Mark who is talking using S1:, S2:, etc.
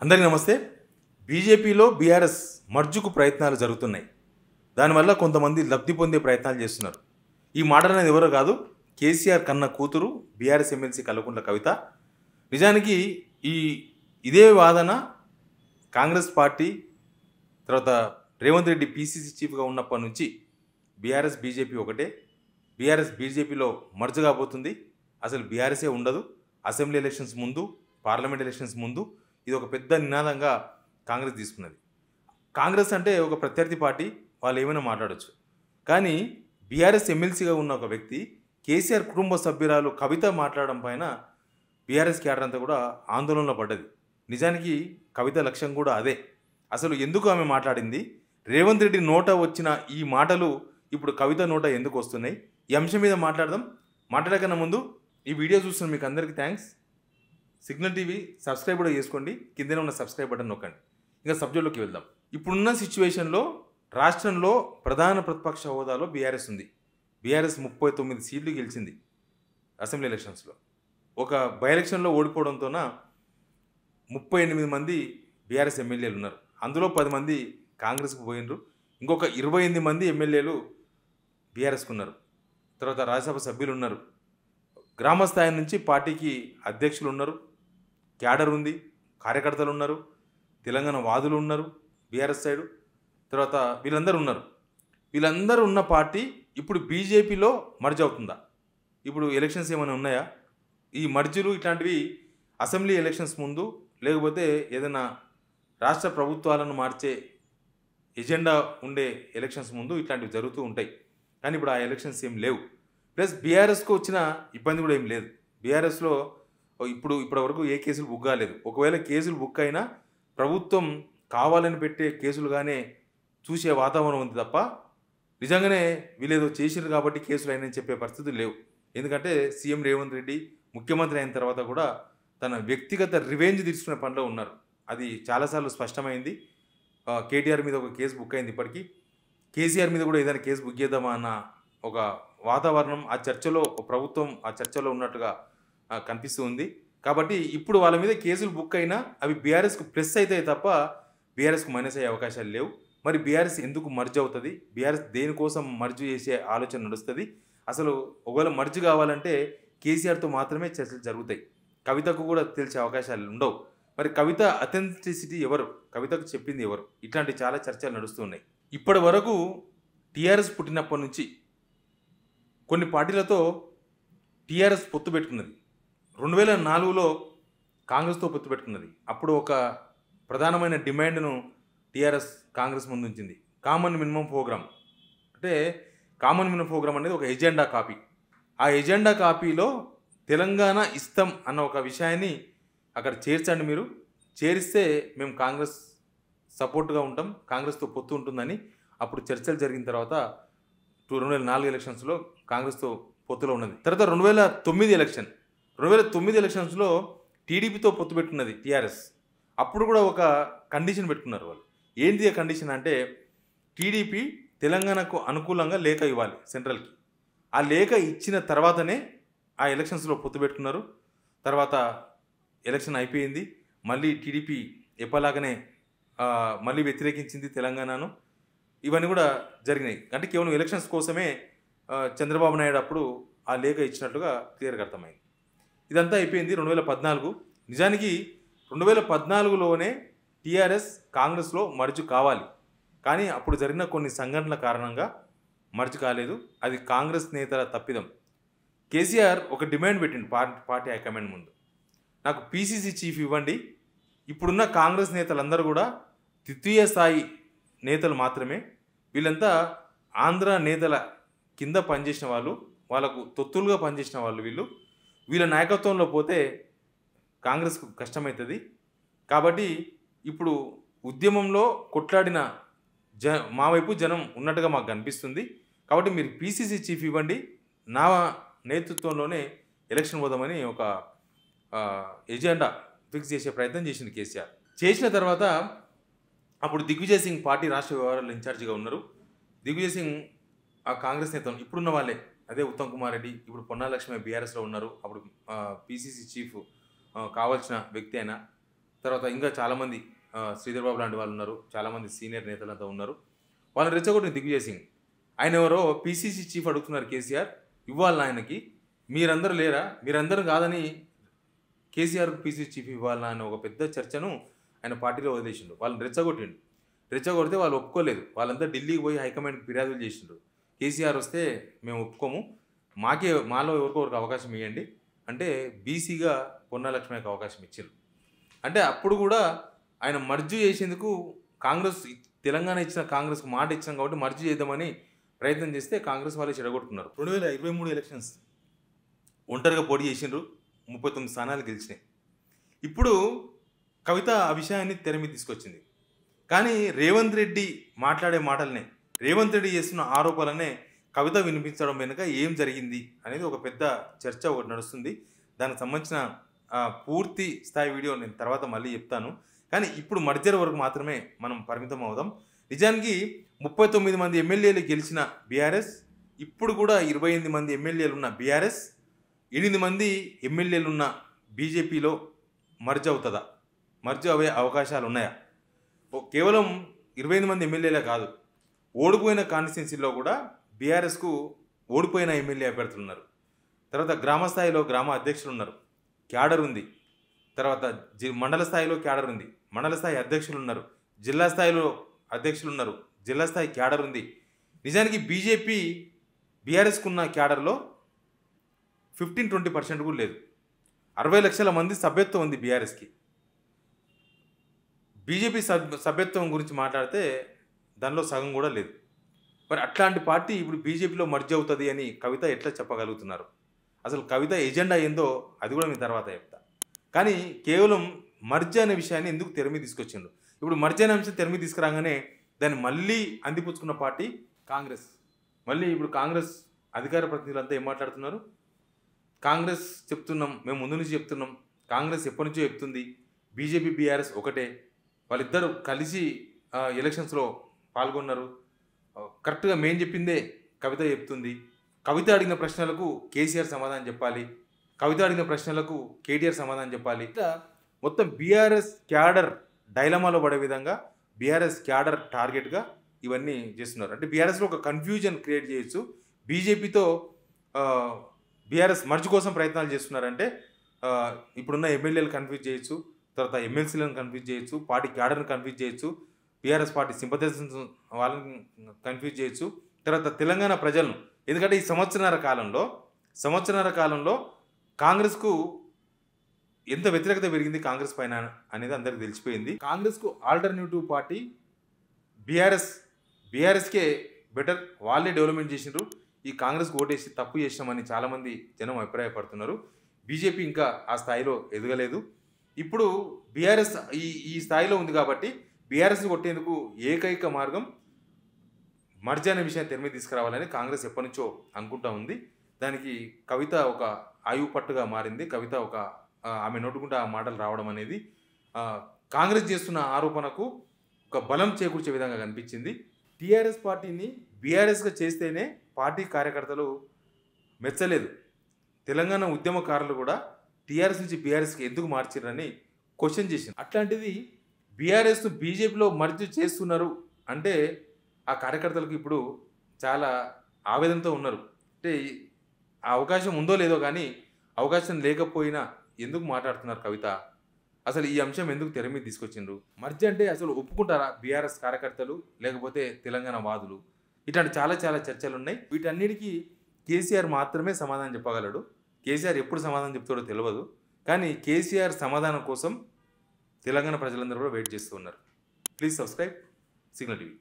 S1: అందరికీ నమస్తే. బీజేపీలో బీఆర్ఎస్ మర్జుకు ప్రయత్నాలు జరుగుతున్నాయి. దానివల్ల కొంతమంది లబ్ధి పొందే ప్రయత్నాలు చేస్తున్నారు. ఈ మాటలనేది ఎవరో కాదు, కేసీఆర్ కన్న కూతురు బీఆర్ఎస్ ఎమ్మెల్సీ కల్వకుంట్ల కవిత. నిజానికి ఇదే వాదన కాంగ్రెస్ పార్టీ తర్వాత రేవంత్ రెడ్డి పీసీసీ చీఫ్గా ఉన్నప్పటి నుంచి బీఆర్ఎస్ బీజేపీ ఒకటే, బీఆర్ఎస్ బీజేపీలో మర్జ్ కాబోతుంది, అసలు బీఆర్ఎస్ఏ ఉండదు, అసెంబ్లీ ఎలక్షన్స్ ముందు, పార్లమెంట్ ఎలక్షన్స్ ముందు ఇది ఒక పెద్ద నినాదంగా కాంగ్రెస్ తీసుకున్నది. కాంగ్రెస్ అంటే ఒక ప్రత్యర్థి పార్టీ, వాళ్ళు ఏమైనా మాట్లాడచ్చు. కానీ బీఆర్ఎస్ ఎమ్మెల్సీగా ఉన్న ఒక వ్యక్తి, కేసీఆర్ కుటుంబ సభ్యురాలు కవిత మాట్లాడడం పైన బీఆర్ఎస్ క్యాడర్ అంతా కూడా ఆందోళనలో పడ్డది. నిజానికి కవిత లక్ష్యం కూడా అదే. అసలు ఎందుకు ఆమె మాట్లాడింది, రేవంత్ రెడ్డి నోట వచ్చిన ఈ మాటలు ఇప్పుడు కవిత నోట ఎందుకు వస్తున్నాయి, ఈ అంశం మీద మాట్లాడదాం. మాట్లాడకన్నా ముందు ఈ వీడియో చూస్తున్న మీకు అందరికీ థ్యాంక్స్. సిగ్నల్ టీవీ సబ్స్క్రైబ్ కూడా చేసుకోండి, కిందనే ఉన్న సబ్స్క్రైబ్ బటన్ నొక్కండి. ఇంకా సబ్జెక్ట్లోకి వెళ్దాం. ఇప్పుడున్న సిచ్యువేషన్లో రాష్ట్రంలో ప్రధాన ప్రతిపక్ష హోదాలో బీఆర్ఎస్ ఉంది. బీఆర్ఎస్ 39 సీట్లు గెలిచింది అసెంబ్లీ ఎలక్షన్స్లో. ఒక బై ఎలక్షన్లో ఓడిపోవడంతోన 38 మంది బీఆర్ఎస్ ఎమ్మెల్యేలు ఉన్నారు. అందులో 10 మంది కాంగ్రెస్కు పోయినరు, ఇంకొక 28 మంది ఎమ్మెల్యేలు బీఆర్ఎస్కు ఉన్నారు. తర్వాత రాజ్యసభ సభ్యులు ఉన్నారు, గ్రామ స్థాయి నుంచి పార్టీకి అధ్యక్షులు ఉన్నారు, క్యాడర్ ఉంది, కార్యకర్తలు ఉన్నారు, తెలంగాణ వాదులు ఉన్నారు బీఆర్ఎస్ సైడు. తర్వాత వీళ్ళందరూ ఉన్నారు. వీళ్ళందరూ ఉన్న పార్టీ ఇప్పుడు బీజేపీలో మర్జ్ అవుతుందా? ఇప్పుడు ఎలక్షన్స్ ఏమైనా ఉన్నాయా? ఈ మర్జులు ఇట్లాంటివి అసెంబ్లీ ఎలక్షన్స్ ముందు, లేకపోతే ఏదైనా రాష్ట్ర ప్రభుత్వాలను మార్చే ఎజెండా ఉండే ఎలక్షన్స్ ముందు ఇట్లాంటివి జరుగుతూ ఉంటాయి. కానీ ఇప్పుడు ఆ ఎలక్షన్స్ ఏం లేవు. ప్లస్ బీఆర్ఎస్కు వచ్చిన ఇబ్బంది కూడా ఏం లేదు. బీఆర్ఎస్లో ఇప్పటి వరకు ఏ కేసులు బుక్ కాలేదు. ఒకవేళ కేసులు బుక్ అయినా ప్రభుత్వం కావాలని పెట్టే కేసులుగానే చూసే వాతావరణం ఉంది తప్ప నిజంగానే వీళ్ళేదో చేసిరు కాబట్టి కేసులు అయినని చెప్పే పరిస్థితులు లేవు. ఎందుకంటే సీఎం రేవంత్ రెడ్డి ముఖ్యమంత్రి అయిన తర్వాత కూడా తన వ్యక్తిగత రివెంజ్ తీసుకునే పనిలో ఉన్నారు. అది చాలాసార్లు స్పష్టమైంది. కేటీఆర్ మీద ఒక కేసు బుక్ అయింది, ఇప్పటికీ కేసీఆర్ మీద కూడా ఏదైనా కేసు బుక్ చేద్దామా అన్న ఒక వాతావరణం ఆ చర్చలో, ప్రభుత్వం ఆ చర్చలో ఉన్నట్టుగా కనిపిస్తూ ఉంది. కాబట్టి ఇప్పుడు వాళ్ళ మీద కేసులు బుక్ అయినా అవి బీఆర్ఎస్కు ప్లస్ అవుతాయి తప్ప బీఆర్ఎస్కు మైనస్ అయ్యే అవకాశాలు లేవు. మరి బీఆర్ఎస్ ఎందుకు మర్జ్ అవుతుంది, బీఆర్ఎస్ దేనికోసం మర్జ్ చేసే ఆలోచన నడుస్తుంది? అసలు ఒకవేళ మర్జ్ కావాలంటే కేసీఆర్తో మాత్రమే చర్చలు జరుగుతాయి, కవితకు కూడా తెలిసే అవకాశాలు ఉండవు. మరి కవిత అథెంటిసిటీ ఎవరు, కవితకు చెప్పింది ఎవరు? ఇట్లాంటి చాలా చర్చలు నడుస్తున్నాయి. ఇప్పటి వరకు టీఆర్ఎస్ పుట్టినప్పటి నుంచి కొన్ని పార్టీలతో టీఆర్ఎస్ పొత్తు పెట్టుకున్నది. 2004లో కాంగ్రెస్తో పొత్తు పెట్టుకున్నది. అప్పుడు ఒక ప్రధానమైన డిమాండ్ను టీఆర్ఎస్ కాంగ్రెస్ ముందు ఉంచింది, కామన్ మినిమం ప్రోగ్రామ్. అంటే కామన్ మినిమం ప్రోగ్రామ్ అనేది ఒక ఎజెండా కాపీ. ఆ ఎజెండా కాపీలో తెలంగాణ ఇస్తాం అన్న ఒక విషయాన్ని అక్కడ చేర్చండి, మీరు చేరిస్తే మేము కాంగ్రెస్ సపోర్ట్గా ఉంటాం, కాంగ్రెస్తో పొత్తు ఉంటుందని అప్పుడు చర్చలు జరిగిన తర్వాత 2004 ఎలక్షన్స్లో కాంగ్రెస్తో పొత్తులో ఉన్నది. తర్వాత 2009 ఎలక్షన్స్లో టీడీపీతో పొత్తు పెట్టుకున్నది టీఆర్ఎస్. అప్పుడు కూడా ఒక కండిషన్ పెట్టుకున్నారు వాళ్ళు. ఏంటి ఆ కండిషన్ అంటే, టీడీపీ తెలంగాణకు అనుకూలంగా లేఖ ఇవ్వాలి సెంట్రల్కి. ఆ లేఖ ఇచ్చిన తర్వాతనే ఆ ఎలక్షన్స్లో పొత్తు పెట్టుకున్నారు. తర్వాత ఎలక్షన్ అయిపోయింది, మళ్ళీ టీడీపీ ఎప్పలాగానే మళ్ళీ వ్యతిరేకించింది తెలంగాణను. ఇవన్నీ కూడా జరిగినాయి. అంటే కేవలం ఎలక్షన్స్ కోసమే చంద్రబాబు నాయుడు అప్పుడు ఆ లేఖ ఇచ్చినట్లుగా క్లియర్గా అర్థమైంది. ఇదంతా అయిపోయింది 2014. నిజానికి 2014లోనే టీఆర్ఎస్ కాంగ్రెస్లో మర్జ్ కావాలి, కానీ అప్పుడు జరిగిన కొన్ని సంఘటనల కారణంగా మర్జ్ కాలేదు. అది కాంగ్రెస్ నేతల తప్పిదం. కేసీఆర్ ఒక డిమాండ్ పెట్టిండు పార్టీ హైకమాండ్ ముందు, నాకు పీసీసీ చీఫ్ ఇవ్వండి. ఇప్పుడున్న కాంగ్రెస్ నేతలందరూ కూడా ద్వితీయ స్థాయి నేతలు మాత్రమే, వీళ్ళంతా ఆంధ్ర నేతల కింద పనిచేసిన వాళ్ళు, వాళ్ళకు తొత్తులుగా పనిచేసిన వాళ్ళు. వీళ్ళ నాయకత్వంలో పోతే కాంగ్రెస్కు కష్టమవుతుంది. కాబట్టి ఇప్పుడు ఉద్యమంలో కొట్లాడిన మా వైపు జనం ఉన్నట్టుగా మాకు కనిపిస్తుంది. కాబట్టి మీరు పీసీసీ చీఫ్ ఇవ్వండి, నా నేతృత్వంలోనే ఎలక్షన్ పోదామని ఒక ఎజెండా ఫిక్స్ చేసే ప్రయత్నం చేసింది కేసీఆర్. చేసిన తర్వాత అప్పుడు దిగ్విజయ్ సింగ్ పార్టీ రాష్ట్ర వ్యవహారాల ఇన్ఛార్జిగా ఉన్నారు. దిగ్విజయ్ సింగ్ ఆ కాంగ్రెస్ నేతలు ఇప్పుడున్న వాళ్ళే, అదే ఉత్తమ్ కుమార్ రెడ్డి, ఇప్పుడు పొన్నాల లక్ష్మి బీఆర్ఎస్లో ఉన్నారు. అప్పుడు పీసీసీ చీఫ్ కావాల్సిన వ్యక్తి అయినా తర్వాత ఇంకా చాలామంది శ్రీధర్ బాబు లాంటి వాళ్ళు ఉన్నారు, చాలామంది సీనియర్ నేతలంతా ఉన్నారు. వాళ్ళని రెచ్చగొట్టిన దిగ్విజయ్ సింగ్. ఆయన ఎవరో పీసీసీ చీఫ్ అడుగుతున్నారు కేసీఆర్, ఇవ్వాలని ఆయనకి, మీరందరూ లేరా, మీరందరూ కాదని కేసీఆర్కు పీసీసీ చీఫ్ ఇవ్వాలన్నా అని ఒక పెద్ద చర్చను ఆయన పార్టీలో వదిలేసిండు. వాళ్ళని రెచ్చగొట్టిండు. రెచ్చగొడితే వాళ్ళు ఒప్పుకోలేదు. వాళ్ళంతా ఢిల్లీకి పోయి హైకమాండ్కి ఫిర్యాదులు చేసిండ్రు. కేసీఆర్ వస్తే మేము ఒప్పుకోము, మాలో ఎవరికొకరికి అవకాశం ఇవ్వండి అంటే బీసీగా పొన్నా లక్ష్మికి అవకాశం ఇచ్చారు. అంటే అప్పుడు కూడా ఆయన మర్జు చేసేందుకు కాంగ్రెస్, తెలంగాణ ఇచ్చిన కాంగ్రెస్కు మాట ఇచ్చాం కాబట్టి మర్జు చేద్దామని ప్రయత్నం చేస్తే కాంగ్రెస్ వాళ్ళు చెడగొట్టుకున్నారు. 2023 ఎలక్షన్స్ ఒంటరిగా పోటీ చేసిండ్రు, 39 స్థానాలు గెలిచినాయి. ఇప్పుడు కవిత ఆ విషయాన్ని తెర మీద తీసుకొచ్చింది. కానీ రేవంత్ రెడ్డి మాట్లాడే మాటలనే, రేవంత్ రెడ్డి చేస్తున్న ఆరోపణలనే కవిత వినిపించడం వెనుక ఏం జరిగింది అనేది ఒక పెద్ద చర్చ ఒకటి నడుస్తుంది. దానికి సంబంధించిన పూర్తి స్థాయి వీడియో నేను తర్వాత మళ్ళీ చెప్తాను. కానీ ఇప్పుడు మర్జర్ వరకు మాత్రమే మనం పరిమితం అవుదాం. నిజానికి 39 మంది ఎమ్మెల్యేలు గెలిచిన బీఆర్ఎస్, ఇప్పుడు కూడా 28 మంది ఎమ్మెల్యేలు ఉన్న బీఆర్ఎస్, 8 మంది ఎమ్మెల్యేలు ఉన్న బీజేపీలో మర్జ్ అవుతుందా, మర్జ్ అవే అవకాశాలు ఉన్నాయా? కేవలం 28 మంది ఎమ్మెల్యేలే కాదు, ఓడిపోయిన కాన్స్టిట్యున్సీలో కూడా బీఆర్ఎస్కు ఓడిపోయిన ఎమ్మెల్యే అభ్యర్థులు ఉన్నారు. తర్వాత గ్రామ స్థాయిలో గ్రామ అధ్యక్షులు ఉన్నారు, క్యాడర్ ఉంది. తర్వాత మండల స్థాయిలో క్యాడర్ ఉంది, మండల స్థాయి అధ్యక్షులు ఉన్నారు. జిల్లా స్థాయిలో అధ్యక్షులు ఉన్నారు, జిల్లా స్థాయి క్యాడర్ ఉంది. నిజానికి బీజేపీ బీఆర్ఎస్కున్న క్యాడర్లో 15-20% కూడా లేదు. 60 లక్షల మంది సభ్యత్వం ఉంది బీఆర్ఎస్కి. బీజేపీ సభ్యత్వం గురించి మాట్లాడితే దానిలో సగం కూడా లేదు. మరి అట్లాంటి పార్టీ ఇప్పుడు బీజేపీలో మర్జ్ అవుతుంది అని కవిత ఎట్లా చెప్పగలుగుతున్నారు? అసలు కవిత ఎజెండా ఏందో అది కూడా మీ తర్వాత చెప్తా. కానీ కేవలం మర్జ్ అనే విషయాన్ని ఎందుకు తెర మీద తీసుకొచ్చిండ్రు? ఇప్పుడు మర్జ్ అనే అంశం తెర మీద తీసుకురాగానే దాన్ని మళ్ళీ అందిపుచ్చుకున్న పార్టీ కాంగ్రెస్. మళ్ళీ ఇప్పుడు కాంగ్రెస్ అధికార ప్రతినిధులంతా ఏం మాట్లాడుతున్నారు? కాంగ్రెస్ చెప్తున్నాం, మేము ముందు నుంచి చెప్తున్నాం, కాంగ్రెస్ ఎప్పటి నుంచో చెప్తుంది, బీజేపీ బీఆర్ఎస్ ఒకటే, వాళ్ళిద్దరూ కలిసి ఎలక్షన్స్లో పాల్గొన్నారు, కరెక్ట్గా మేం చెప్పిందే కవిత చెప్తుంది, కవిత అడిగిన ప్రశ్నలకు కేసీఆర్ సమాధానం చెప్పాలి, కవిత అడిగిన ప్రశ్నలకు కేటీఆర్ సమాధానం చెప్పాలి. ఇట్లా మొత్తం బీఆర్ఎస్ క్యాడర్ డైలమాలో పడే విధంగా బీఆర్ఎస్ క్యాడర్ టార్గెట్గా ఇవన్నీ చేస్తున్నారు. అంటే బీఆర్ఎస్లో ఒక కన్ఫ్యూజన్ క్రియేట్ చేయొచ్చు. బీజేపీతో బీఆర్ఎస్ మర్జ్ కోసం ప్రయత్నాలు చేస్తున్నారంటే ఇప్పుడున్న ఎమ్మెల్యేలు కన్ఫ్యూజ్ చేయొచ్చు, తర్వాత ఎమ్మెల్సీలను కన్ఫ్యూజ్ చేయొచ్చు, పార్టీ క్యాడర్ని కన్ఫ్యూజ్ చేయొచ్చు, బీఆర్ఎస్ పార్టీ సింపథైజర్స్ వాళ్ళని కన్ఫ్యూజ్ చేయొచ్చు, తర్వాత తెలంగాణ ప్రజలను. ఎందుకంటే ఈ సంవత్సరన్నర కాలంలో కాంగ్రెస్కు ఎంత వ్యతిరేకత పెరిగింది కాంగ్రెస్ పైన అనేది అందరికీ తెలిసిపోయింది. కాంగ్రెస్కు ఆల్టర్నేటివ్ పార్టీ బీఆర్ఎస్కే బెటర్, వాళ్ళే డెవలప్మెంట్ చేసినారు. ఈ కాంగ్రెస్కు ఓటేసి తప్పు చేసినామని చాలామంది జనం అభిప్రాయపడుతున్నారు. బీజేపీ ఇంకా ఆ స్థాయిలో ఎదగలేదు. ఇప్పుడు బీఆర్ఎస్ ఈ స్థాయిలో ఉంది కాబట్టి బీఆర్ఎస్ని కొట్టేందుకు ఏకైక మార్గం మర్జ్ అనే విషయాన్ని తెర మీద తీసుకురావాలని కాంగ్రెస్ ఎప్పటి నుంచో అనుకుంటా ఉంది. దానికి కవిత ఒక ఆయువు పట్టుగా మారింది. కవిత ఆమె నోటుకుంటే ఆ మాటలు రావడం అనేది కాంగ్రెస్ చేస్తున్న ఆరోపణకు ఒక బలం చేకూర్చే విధంగా కనిపించింది. టీఆర్ఎస్ పార్టీని బీఆర్ఎస్గా చేస్తేనే పార్టీ కార్యకర్తలు మెచ్చలేదు. తెలంగాణ ఉద్యమకారులు కూడా టీఆర్ఎస్ నుంచి బీఆర్ఎస్కి ఎందుకు మార్చారని క్వశ్చన్ చేసింది. అట్లాంటిది బీఆర్ఎస్ను బీజేపీలో మర్జ్ చేస్తున్నారు అంటే ఆ కార్యకర్తలకు ఇప్పుడు చాలా ఆవేదనతో ఉన్నారు. అంటే ఆ అవకాశం ఉందో లేదో కానీ అవకాశం లేకపోయినా ఎందుకు మాట్లాడుతున్నారు కవిత? అసలు ఈ అంశం ఎందుకు తెర మీద తీసుకొచ్చిండ్రు? మర్జ్ అంటే అసలు ఒప్పుకుంటారా బీఆర్ఎస్ కార్యకర్తలు, లేకపోతే తెలంగాణ వాదులు? ఇట్లాంటి చాలా చర్చలు ఉన్నాయి. వీటన్నిటికీ కేసీఆర్ మాత్రమే సమాధానం చెప్పగలడు. కేసీఆర్ ఎప్పుడు సమాధానం చెప్తాడో తెలియదు. కానీ కేసీఆర్ సమాధానం కోసం తెలంగాణ ప్రజలందరూ కూడా వెయిట్ చేస్తూ ఉన్నారు. Please subscribe signal TV.